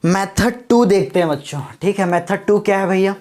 Method 2 देखते हैं बच्चों। ठीक है, मेथड 2 क्या है भैया?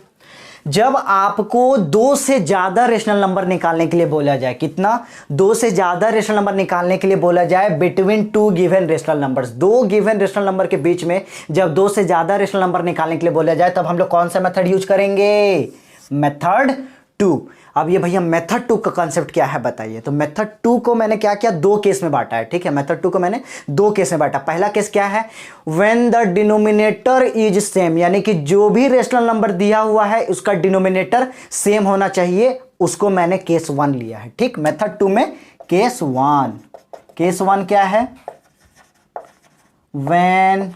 जब आपको दो से ज्यादा रेशनल नंबर निकालने के लिए बोला जाए, कितना? दो से ज्यादा रेशनल नंबर निकालने के लिए बोला जाए between two given rational numbers, दो गिवन रेशनल नंबर के बीच में जब दो से ज्यादा रेशनल नंबर निकालने के लिए बोला जाए तब हम लोग कौन सा मेथड यूज करेंगे? मेथड 2। अब ये भैया मेथड 2 का कॉन्सेप्ट क्या है बताइए। तो मेथड 2 को मैंने क्या किया, दो केस में बांटा है। ठीक है, मेथड 2 को मैंने दो केस में बांटा। पहला केस क्या है? When the denominator is same, यानी कि जो भी रेशनल नंबर दिया हुआ है उसका डिनोमिनेटर सेम होना चाहिए, उसको मैंने केस 1 लिया है। ठीक, मेथड 2 में केस 1। केस 1 क्या है? व्हेन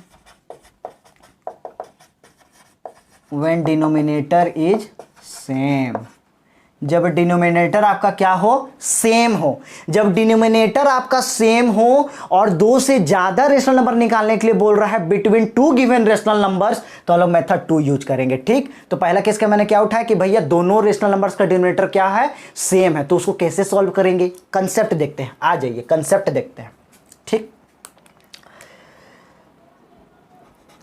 डिनोमिनेटर इज सेम, जब डिनोमिनेटर आपका क्या हो? सेम हो। जब डिनोमिनेटर आपका सेम हो और दो से ज्यादा रेशनल नंबर निकालने के लिए बोल रहा है between two given rational numbers, तो हम लोग मेथड 2 यूज करेंगे। ठीक, तो पहला केस का मैंने क्या उठाया कि भैया दोनों रेशनल नंबर्स का डिनोमिनेटर क्या है? सेम है। तो उसको कैसे सॉल्व करेंगे? कंसेप्ट देखते हैं, आ जाइए कंसेप्ट देखते हैं। ठीक,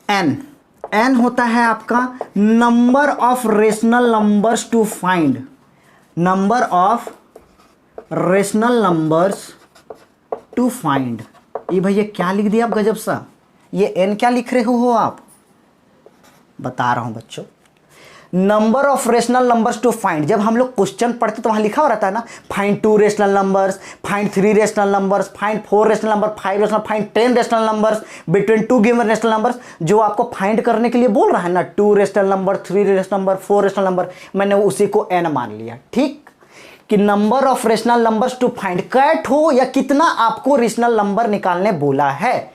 एन होता है आपका number of rational numbers to find, number of rational numbers to find. ये भैया क्या लिख दिया आप गजब सा, ये एन क्या लिख रहे हो आप? बता रहा हूं बच्चों, number of rational numbers to find. जब हम लोग क्वेश्चन पढ़ते तो वहां लिखा हो रहता है ना, find 2 rational numbers, find 3 rational numbers, find 4 rational number, 5 rational, find 10 rational numbers between two given rational numbers. जो आपको फाइंड करने के लिए बोल रहा है ना, 2 rational number, 3 rational number, 4 rational number, मैंने उसी को एन मान लिया। ठीक, कि number of rational numbers to find, कैट हो या कितना आपको रेशनल नंबर निकालने बोला है,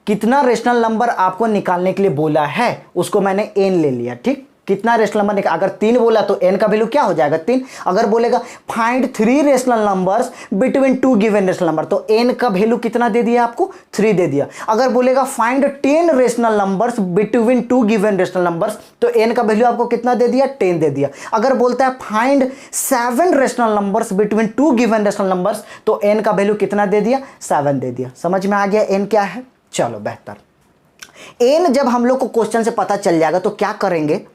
कितना रेशनल नंबर आपको निकालने के लिए बोला है, उसको मैंने एन ले लिया। ठीक, कितना रेशनल नंबर निकाल, अगर 3 बोला तो एन का वैल्यू क्या हो जाएगा? 3। अगर बोलेगा find 3 rational numbers between two given rational number, तो एन का वैल्यू कितना दे दिया आपको? 3 दे दिया। अगर बोलेगा find 10 rational numbers between two given rational numbers, तो एन का वैल्यू आपको कितना दे दिया? 10 दे दिया। अगर बोलता है find 7 rational numbers between two given rational numbers, तो एन का वैल्यू कितना दे दिया? 7 दे दिया। समझ में आ गया एन क्या है? चलो बेहतर। एन जब हम लोग को क्वेश्चन से पता चल जाएगा तो क्या करेंगे?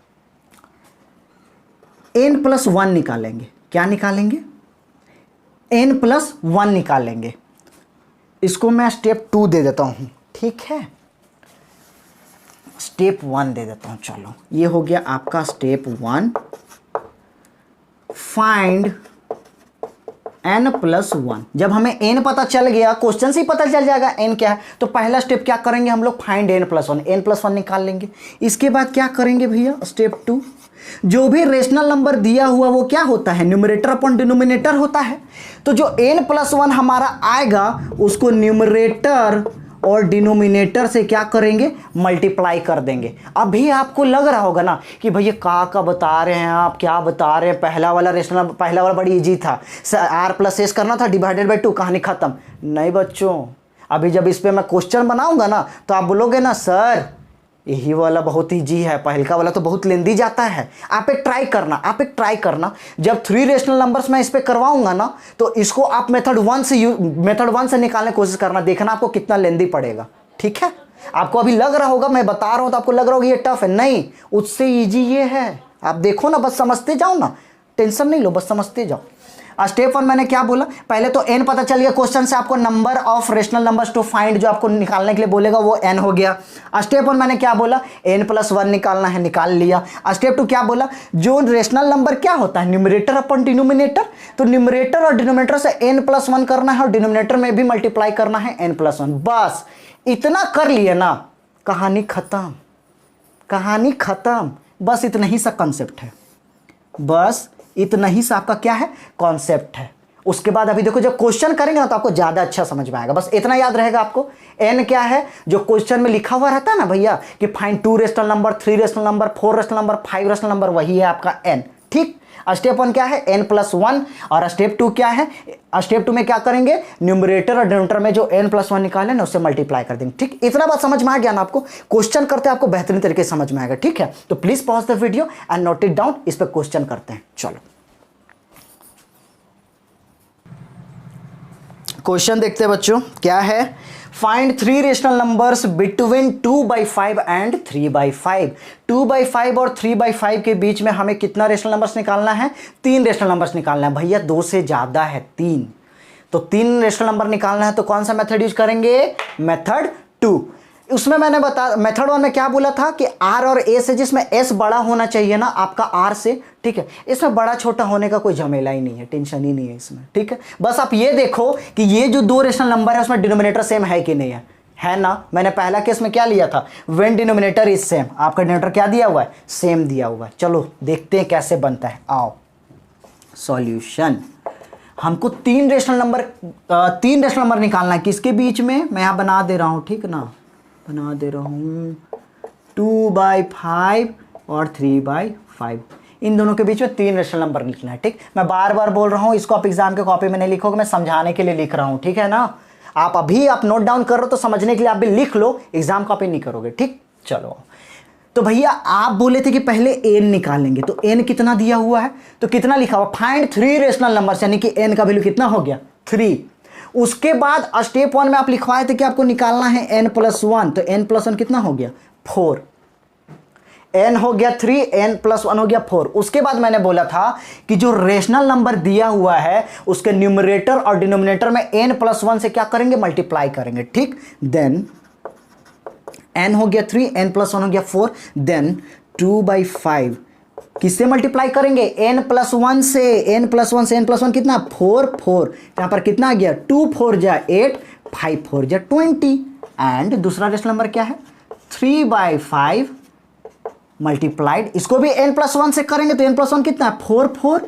n+1 निकालेंगे। क्या निकालेंगे? n+1 निकालेंगे। इसको मैं स्टेप 2 दे देता हूं। ठीक है, स्टेप 1 दे देता हूं। चलो, ये हो गया आपका स्टेप 1, फाइंड n+1। जब हमें n पता चल गया, क्वेश्चन से ही पता चल जाएगा n क्या है, तो पहला स्टेप क्या करेंगे हम लोग? फाइंड n+1 निकाल लेंगे। इसके बाद क्या करेंगे भैया? स्टेप 2, जो भी रेशनल नंबर दिया हुआ वो क्या होता है? न्यूमरेटर अपॉन डिनोमिनेटर होता है। तो जो n+1 हमारा आएगा उसको न्यूमरेटर और डिनोमिनेटर से क्या करेंगे? मल्टीप्लाई कर देंगे। अभी आपको लग रहा होगा ना कि भैया का बता रहे हैं आप, क्या बता रहे हैं? पहला वाला रेशनल, पहला वाला बड़ी इजी था, r+s करना था डिवाइडेड बाई 2, कहानी खत्म। नहीं बच्चों, अभी जब इस पे मैं क्वेश्चन बनाऊंगा ना तो आप बोलोगे ना सर यही वाला बहुत इजी है, पहलका वाला तो बहुत लेंदी जाता है। आप एक ट्राई करना, जब 3 रेशनल नंबर्स मैं इस पे करवाऊंगा ना तो इसको आप मेथड 1 से निकालने की कोशिश करना, देखना आपको कितना लेंदी पड़ेगा। ठीक है, आपको अभी लग रहा होगा, मैं बता रहा हूं तो आपको लग रहा होगा ये टफ है, नहीं, उससे इजी ये है। आप देखो ना, बस समझते जाओ ना, टेंशन नहीं लो, बस समझते जाओ। स्टेप 1 मैंने क्या बोला? पहले तो n पता चल गया, क्वेश्चन से आपको number of rational numbers to find जो आपको निकालने के लिए बोलेगा वो n हो गया। स्टेप 1 मैंने क्या बोला? n+1 निकालना है, निकाल लिया। स्टेप 2 क्या बोला? जो रेशनल नंबर क्या होता है? Numerator upon denominator. तो न्यूमरेटर और डिनोमिनेटर से n+1 करना है और डिनोमिनेटर में भी मल्टीप्लाई करना है n+1। बस इतना कर लिए ना, कहानी खत्म, कहानी खत्म। बस इतना ही सा कॉन्सेप्ट है, बस इतना ही सा आपका क्या है? कॉन्सेप्ट है। उसके बाद अभी देखो जब क्वेश्चन करेंगे ना तो आपको ज्यादा अच्छा समझ में आएगा। बस इतना याद रहेगा आपको, n क्या है? जो क्वेश्चन में लिखा हुआ रहता है ना भैया कि find 2 rational number, 3 rational number, 4 rational number, 5 rational number, वही है आपका n। ठीक, स्टेप 1 क्या है? n+1। और स्टेप 2 क्या है? स्टेप 2 में क्या करेंगे? न्यूमरेटर और डिनोमिनेटर में जो n+1 निकाले ना उससे मल्टीप्लाई कर देंगे। ठीक, इतना बात समझ में आ गया ना आपको? क्वेश्चन करते आपको बेहतरीन तरीके से समझ में आएगा। ठीक है, तो please pause the video and note it down. इस पर क्वेश्चन करते हैं। चलो क्वेश्चन देखते हैं बच्चों, क्या है? Find three rational numbers between 2/5 and 3/5। 2/5 और 3/5 के बीच में हमें कितना रेशनल नंबर्स निकालना है? 3 रेशनल नंबर्स निकालना है। भैया 2 से ज़्यादा है 3, तो 3 रेशनल नंबर निकालना है, तो कौन सा मेथड यूज करेंगे? मेथड 2। उसमें मैंने मेथड 1 में क्या बोला था कि R और A से, जिसमें S बड़ा होना चाहिए ना आपका R से, ठीक है, इसमें बड़ा छोटा होने का कोई झमेला ही नहीं है, टेंशन ही नहीं है इसमें, ठीक है। बस आप ये देखो कि ये जो 2 रेशनल नंबर है उसमें डिनोमिनेटर सेम है कि नहीं है ना। मैंने पहला केस में क्या लिया था? When denominator is same. आपका डिनोमिनेटर क्या दिया हुआ है? सेम दिया हुआ है। चलो देखते हैं कैसे बनता है। आओ सॉल्यूशन। हमको 3 रेशनल नंबर निकालना है। किसके बीच में? मैं यहाँ बना दे रहा हूँ, ठीक ना, बना दे रहा हूँ 2/5 और 3/5। इन दोनों के बीच में 3 रेशनल नंबर लिखना है, ठीक। मैं बार बार बोल रहा हूँ, इसको आप एग्जाम के कॉपी में नहीं लिखोगे, मैं समझाने के लिए लिख रहा हूँ, ठीक है ना। आप अभी आप नोट डाउन कर रहे हो तो समझने के लिए आप भी लिख लो, एग्जाम कॉपी नहीं करोगे, ठीक। चलो, तो भैया आप बोले थे कि पहले n निकालेंगे, तो n कितना दिया हुआ है? तो कितना लिखा हुआ? फाइंड 3 रेशनल नंबर्स, यानी कि n का वैल्यू कितना हो गया? 3। उसके बाद स्टेप 1 में आप लिखवाए थे कि आपको निकालना है n+1, तो n+1 कितना हो गया? 4। n हो गया 3, n+1 हो गया 4। उसके बाद मैंने बोला था कि जो रेशनल नंबर दिया हुआ है उसके न्यूमरेटर और डिनोमिनेटर में n+1 से क्या करेंगे? मल्टीप्लाई करेंगे, ठीक। देन n हो गया 3, n+1 हो गया 4। देन 2/5 किससे मल्टीप्लाई करेंगे? n+1 से। n+1 से n+1 कितना? 4 यहाँ पर कितना आ गया? 2 4 जा 8, 5 4 जा 20। एंड दूसरा रेशनल नंबर क्या है? 3/5 मल्टीप्लाइड, इसको भी n+1 से करेंगे तो n+1 कितना है? 4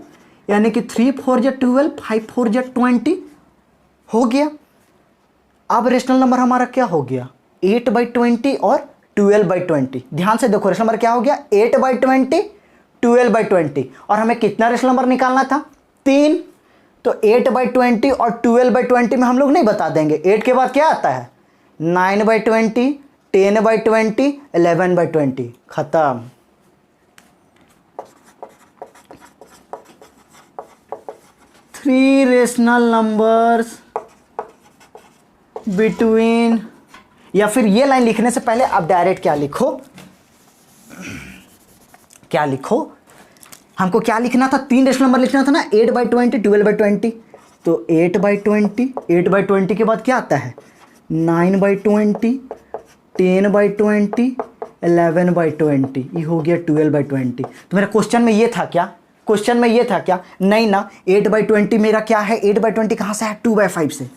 यानी कि 3 4 जा 12, 5 4 जा 20 हो गया। अब रेशनल नंबर हमारा क्या हो गया? 8/20 और 12/20। ध्यान से देखो, रेशनल नंबर क्या हो गया? 8/20, 12/20। और हमें कितना रेशनल नंबर निकालना था? 3। तो 8/20 और 12/20 में हम लोग नहीं बता देंगे। 8 के बाद क्या आता है? 9/20, 10/20, 11/20। खत्म। थ्री रेशनल नंबर्स बिटवीन, या फिर ये लाइन लिखने से पहले आप डायरेक्ट क्या लिखो, क्या लिखो, हमको क्या लिखना था? 3 रेशनल नंबर लिखना था ना, 8/20, 12/20। तो 8/20, 8/20 के बाद क्या आता है? 9/20, 10/20, 11/20। ये हो गया 12/20। तो मेरा क्वेश्चन में ये था क्या? क्वेश्चन में ये था क्या? नहीं ना। 8/20 मेरा क्या है? 8/20 कहाँ से है? 2/5 से।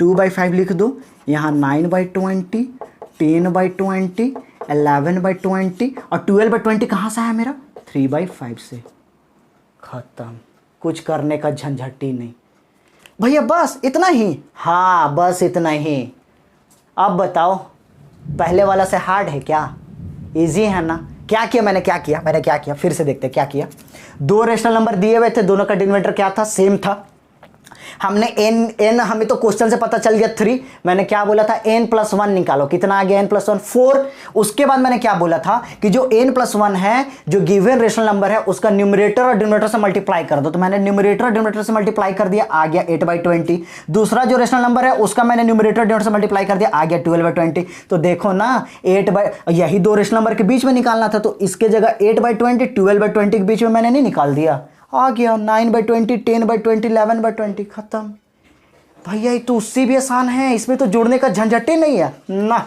2/5 लिख दो यहाँ। 9/20, 10/20, 11/20 और 12/20 कहाँ से है मेरा? 3/5 से। खत्म। कुछ करने का झंझट ही नहीं भैया, बस इतना ही। हाँ बस इतना ही। अब बताओ, पहले वाला से हार्ड है क्या? इजी है ना? क्या किया मैंने? क्या किया मैंने? क्या किया? फिर से देखते क्या किया। 2 रेशनल नंबर दिए हुए थे, दोनों का डिनोमिनेटर क्या था? सेम था। हमने n हमें तो क्वेश्चन से पता चल गया 3। मैंने क्या बोला था? n+1 निकालो। कितना आ गया? n+1 4। उसके बाद मैंने क्या बोला था कि जो n+1 है, जो गिवन रेशनल नंबर है, उसका न्यूमरेटर और डिनोमिनेटर से मल्टीप्लाई कर दो। तो मैंने न्यूमरेटर और डिनोमिनेटर से मल्टीप्लाई कर दिया, आ गया 8/20। दूसरा जो रेशनल नंबर है उसका मैंने न्यूमरेटर डिनोमिनेटर से मल्टीप्लाई कर दिया, आ गया 12/20। तो देखो ना, यही 2 रेशनल नंबर के बीच में निकालना था, तो इसके जगह 8/20, 12/20 के बीच में मैंने नहीं निकाल दिया, आ गया 9/20, 10/20, 11/20। खत्म। भैया ये तो उससे भी आसान है, इसमें तो जोड़ने का झंझट ही नहीं है ना,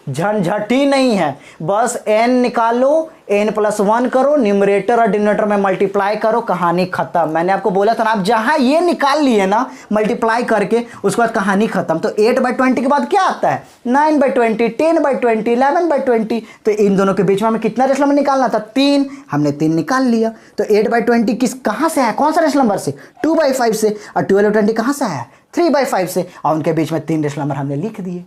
झंझट ही नहीं है। बस n निकालो, n+1 करो, न्यूमरेटर और डिनोमिनेटर में मल्टीप्लाई करो, कहानी खत्म। मैंने आपको बोला था ना, आप जहां ये निकाल लिए ना मल्टीप्लाई करके, उसके बाद कहानी खत्म। तो 8/20 के बाद क्या आता है? 9/20, 10/20, 11/20। तो इन दोनों के बीच में हमें कितना रेशनल नंबर निकालना था? 3। हमने 3 निकाल लिया। तो 8/20 कहां से है? कौन सा रेशनल नंबर से? 2/5 से। और 12/20 कहां से है? 3/5 से। और उनके बीच में 3 रेशनल नंबर हमने लिख दिए।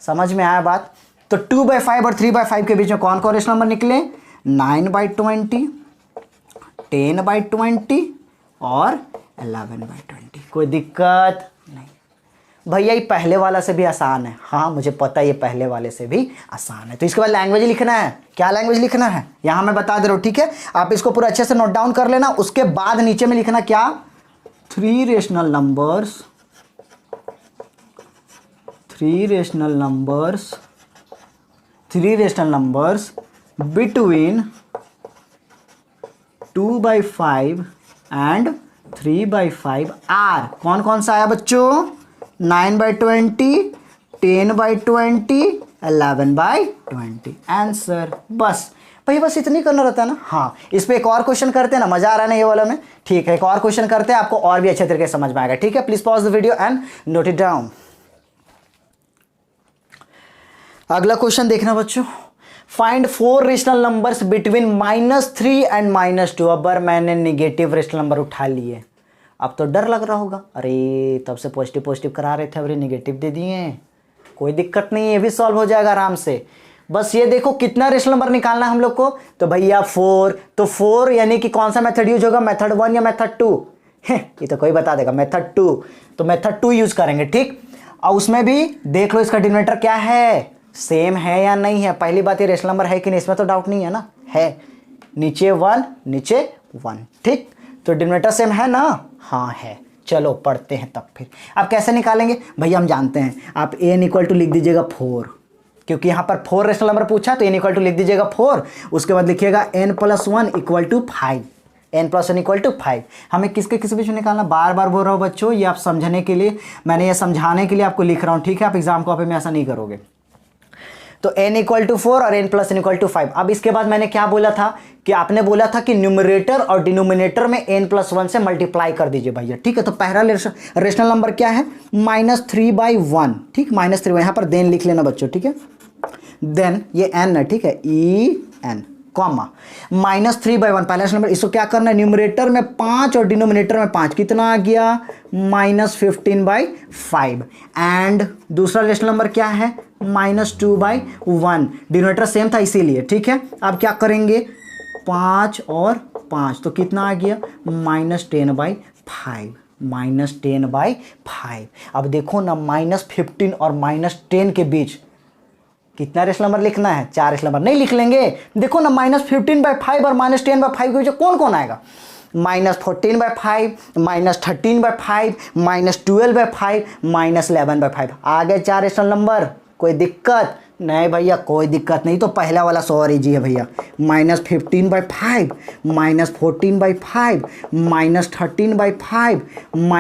समझ में आया बात? तो 2/5 और 3/5 के बीच में कौन कौन रेशनल नंबर निकले? 9/20, 10/20 और 11/20। कोई दिक्कत नहीं भैया, ये पहले वाला से भी आसान है। हाँ मुझे पता है, ये पहले वाले से भी आसान है। तो इसके बाद लैंग्वेज लिखना है। क्या लैंग्वेज लिखना है यहाँ मैं बता दे रहा हूँ, ठीक है। आप इसको पूरा अच्छे से नोट डाउन कर लेना। उसके बाद नीचे में लिखना क्या? 3 rational numbers 3 rational numbers between 2/5 and 3/5 are. कौन कौन सा आया बच्चों? 9/20, 10/20, 11/20। आंसर। बस भाई, बस इतनी करना रहता है ना। हाँ, इस पे एक और क्वेश्चन करते हैं ना, मजा आ रहा है ना ये वाला में। ठीक है, एक और क्वेश्चन करते हैं, आपको और भी अच्छे तरीके से समझ में आएगा। ठीक है, please pause the video and note it down. अगला क्वेश्चन देखना बच्चों, find 4 rational numbers between -3 and -2। अब बार मैंने निगेटिव रेशनल नंबर उठा लिए। अब तो डर लग रहा होगा, अरे तब से पॉजिटिव करा रहे थे, अरे निगेटिव दे दिए। कोई दिक्कत नहीं है, ये भी सॉल्व हो जाएगा आराम से। बस ये देखो कितना रेशनल नंबर निकालना है हम लोग को, तो भैया 4। तो 4 यानी कि कौन सा मेथड यूज होगा, मेथड 1 या मेथड 2? ये तो कोई बता देगा, मेथड 2। तो मेथड 2 यूज करेंगे। ठीक, और उसमें भी देख लो इसका डिनोमिनेटर क्या है, सेम है या नहीं है। पहली बात, ये रेशनल नंबर है कि नहीं, इसमें तो डाउट नहीं है ना, है। नीचे 1 नीचे 1। ठीक, तो डिनोमिनेटर सेम है ना? हाँ है। चलो पढ़ते हैं तब फिर। अब कैसे निकालेंगे भैया, हम जानते हैं। आप n इक्वल टू लिख दीजिएगा 4, क्योंकि यहाँ पर 4 रेशनल नंबर पूछा, तो n इक्वल टू लिख दीजिएगा 4। उसके बाद लिखिएगा n+1 equal to 5। n+1 equal to 5। हमें किसके किस बीच में निकालना, बार बार बोल रहा हूँ बच्चों, ये आप समझने के लिए, मैंने ये समझाने के लिए आपको लिख रहा हूँ। ठीक है, आप एग्जाम कॉपी में ऐसा नहीं करोगे। तो n इक्वल टू 4 और n+n इक्वल टू 5। अब इसके बाद मैंने क्या बोला था कि आपने बोला था कि न्यूमरेटर और डिनोमिनेटर में n+1 से मल्टीप्लाई कर दीजिए भैया। ठीक है, तो पहला रेशनल नंबर क्या है, -3/1। ठीक, -3, यहाँ पर देन लिख लेना बच्चों। ठीक है, देन ये n है। ठीक है, en कॉमा -3/1 पहला रेशनल नंबर। इसको क्या करना है, न्यूमरेटर में 5 और डिनोमिनेटर में 5। कितना आ गया, -15/5। एंड दूसरा रेशनल नंबर क्या है, -2/1। डिनोमिनेटर सेम था इसीलिए। ठीक है, अब क्या करेंगे, 5 और 5, तो कितना आ गया, -10/5। -10/5। अब देखो ना, -15 और -10 के बीच कितना रेशनल नंबर लिखना है, 4 रेशनल नंबर। नहीं लिख लेंगे, देखो ना, -15/5 और -10/5 के बीच कौन कौन आएगा, -14/5, -13/5, -12/5, -11/5। आ गए 4 रेशनल नंबर। कोई दिक्कत नहीं भैया, कोई दिक्कत नहीं। तो पहला वाला सॉरी जी है भैया, -15/5, -14/5, -13/5,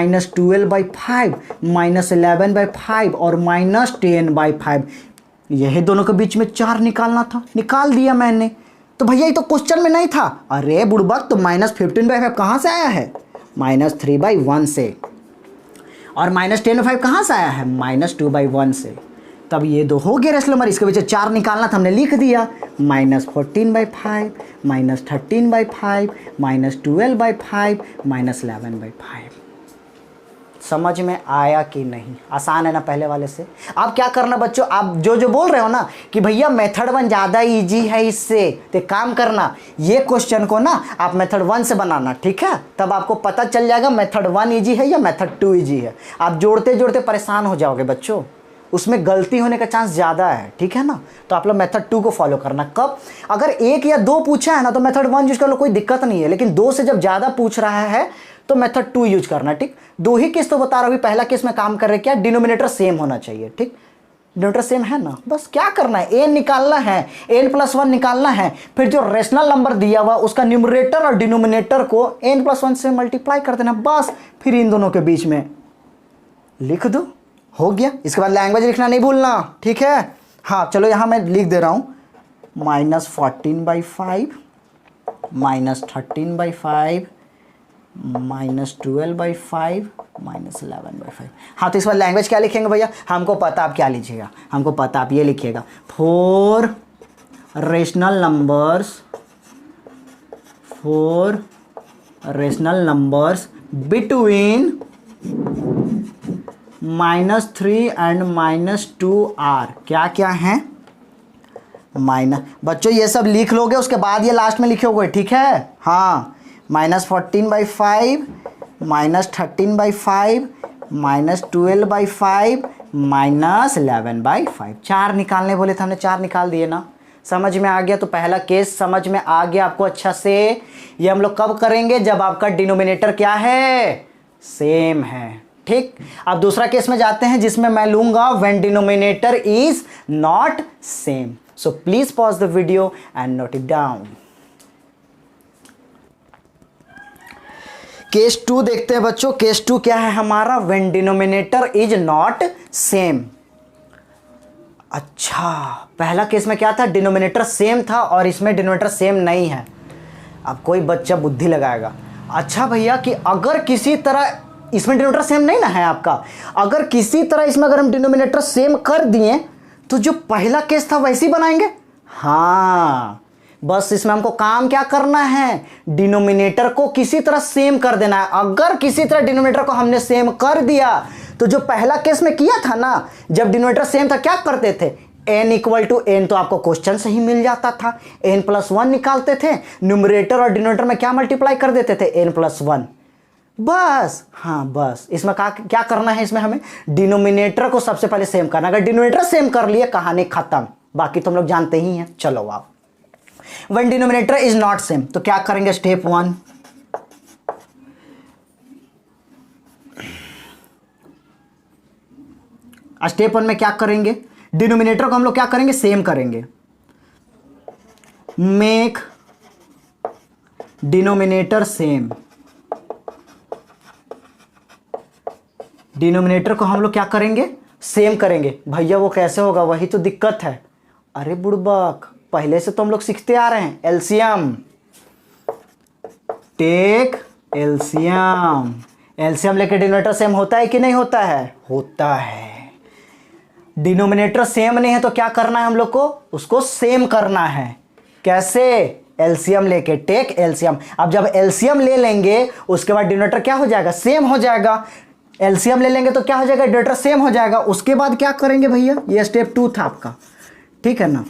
-12/5, -11/5 और -10/5। यही दोनों के बीच में 4 निकालना था, निकाल दिया मैंने। तो भैया ये तो क्वेश्चन में नहीं था। अरे बुड़बक, तो -15/5 कहाँ से आया है, -3/1 से। और -10/5 कहाँ से आया है, -2/1 से। तब ये दो हो गए रेशनल नंबर, इसके बीच 4 निकालना था, हमने लिख दिया। -14/5, -13/5, -12/5, -11/5। समझ में आया कि नहीं? आसान है ना पहले वाले से। अब क्या करना बच्चों, आप जो बोल रहे हो ना कि भैया मेथड 1 ज़्यादा इजी है इससे, तो काम करना, ये क्वेश्चन को ना आप मेथड 1 से बनाना। ठीक है, तब आपको पता चल जाएगा मेथड 1 इजी है या मेथड 2 इजी है। आप जोड़ते जोड़ते परेशान हो जाओगे बच्चों, उसमें गलती होने का चांस ज़्यादा है। ठीक है ना, तो आप लोग मेथड 2 को फॉलो करना। कब, अगर 1 या 2 पूछा है ना तो मेथड 1 यूज कर लो, कोई दिक्कत नहीं है। लेकिन 2 से जब ज़्यादा पूछ रहा है तो मेथड 2 यूज करना। ठीक, 2 ही केस तो बता रहा हूँ। पहला केस में काम कर रहे क्या, डिनोमिनेटर सेम होना चाहिए। ठीक, डिनोमिनेटर सेम है ना, बस क्या करना है, n निकालना है, n+1 निकालना है। फिर जो रेशनल नंबर दिया हुआ उसका न्यूमरेटर और डिनोमिनेटर को n+1 से मल्टीप्लाई कर देना, बस। फिर इन दोनों के बीच में लिख दो, हो गया। इसके बाद लैंग्वेज लिखना नहीं भूलना। ठीक है, हाँ चलो यहाँ मैं लिख दे रहा हूँ, -14/5, -13/5, -12/5, -11/5। हाँ, तो इस बार लैंग्वेज क्या लिखेंगे भैया, हमको पता आप क्या लीजिएगा, हमको पता आप ये लिखिएगा, 4 rational numbers between -3 and -2 are. क्या क्या है, बच्चों ये सब लिख लोगे, उसके बाद ये लास्ट में लिखोगे। ठीक है, हाँ, -14/5, -13/5, -12/5, -11/5। 4 निकालने बोले थे हमने, 4 निकाल दिए ना। समझ में आ गया? तो पहला केस समझ में आ गया आपको अच्छा से। ये हम लोग कब करेंगे, जब आपका डिनोमिनेटर क्या है, सेम है। ठीक। अब दूसरा केस में जाते हैं जिसमें मैं लूंगा when denominator is not same. So please pause the video and note it down. Case 2 देखते हैं बच्चों। केस 2 क्या है हमारा? When denominator is not same. अच्छा, पहला केस में क्या था? डिनोमिनेटर सेम था और इसमें डिनोमिनेटर सेम नहीं है। अब कोई बच्चा बुद्धि लगाएगा, अच्छा भैया कि अगर किसी तरह इसमें डिनोमिनेटर सेम नहीं ना है आपका, अगर किसी तरह इसमें अगर हम डिनोमिनेटर सेम कर दिए तो जो पहला केस था वैसे ही बनाएंगे। हाँ, बस इसमें हमको काम क्या करना है? डिनोमिनेटर को किसी तरह सेम कर देना है। अगर किसी तरह डिनोमिनेटर को हमने सेम कर दिया तो जो पहला केस में किया था ना, जब डिनोमिनेटर सेम था क्या करते थे? n इक्वल टू n, तो आपको क्वेश्चन से ही मिल जाता था। n+1 निकालते थे, न्यूमरेटर और डिनोमिनेटर में क्या मल्टीप्लाई कर देते थे? n+1। बस, हाँ बस इसमें क्या करना है? इसमें हमें डिनोमिनेटर को सबसे पहले सेम करना। अगर डिनोमिनेटर सेम कर लिए कहानी खत्म, बाकी तुम लोग जानते ही हैं। चलो आप when denominator is not same तो क्या करेंगे? स्टेप 1, स्टेप 1 में क्या करेंगे? डिनोमिनेटर को हम लोग क्या करेंगे? सेम करेंगे। Make denominator same. डिनोमिनेटर को हम लोग क्या करेंगे? सेम करेंगे। भैया वो कैसे होगा? वही तो दिक्कत है। अरे बुड़बक, पहले से तो हम लोग सीखते आ रहे हैं। LCM, take LCM. एलसीएम लेके डिनोमिनेटर सेम होता है कि नहीं होता है? होता है। डिनोमिनेटर सेम नहीं है तो क्या करना है हम लोग को? उसको सेम करना है। कैसे? एलसीएम लेके, टेक एलसीएम। अब जब एलसीएम ले लेंगे उसके बाद डिनोमिनेटर क्या हो जाएगा? सेम हो जाएगा। एलसीएम ले लेंगे तो क्या हो जाएगा? डिनोमिनेटर सेम हो जाएगा। उसके बाद क्या करेंगे भैया? ये स्टेप 2 था आपका, ठीक है ना।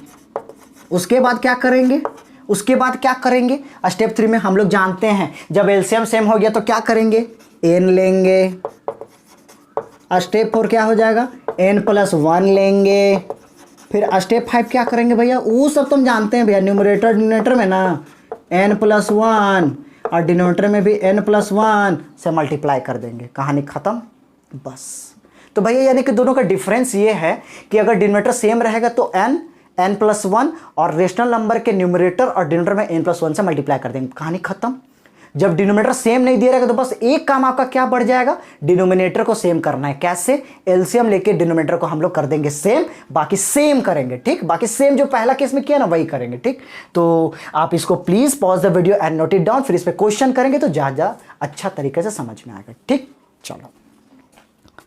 उसके बाद क्या करेंगे? उसके बाद क्या करेंगे? स्टेप 3 में हम लोग जानते हैं जब एलसीएम सेम हो गया तो क्या करेंगे? n लेंगे। स्टेप 4 क्या हो जाएगा? n+1 लेंगे। फिर स्टेप 5 क्या करेंगे भैया? वो सब तुम जानते हैं भैया, न्यूमरेटर डिनोमिनेटर में ना n+1 और डिनोमिनेटर में भी n+1 से मल्टीप्लाई कर देंगे। कहानी खत्म, बस। तो भैया यानी कि दोनों का डिफरेंस ये है कि अगर डिनोमिनेटर सेम रहेगा तो n+1 और रेशनल नंबर के न्यूमरेटर और डिनोमिनेटर में n+1 से मल्टीप्लाई कर देंगे। कहानी खत्म। जब डिनोमिनेटर सेम नहीं दे रहेगा तो बस एक काम आपका क्या बढ़ जाएगा? डिनोमिनेटर को सेम करना है। कैसे? एलसीएम लेके डिनोमिनेटर को हम लोग कर देंगे सेम, बाकी सेम करेंगे, ठीक। बाकी सेम जो पहला केस में किया ना वही करेंगे, ठीक। तो आप इसको please pause the video and note it down, फिर इस पे क्वेश्चन करेंगे तो ज्यादा अच्छा तरीके से समझ में आएगा, ठीक। चलो।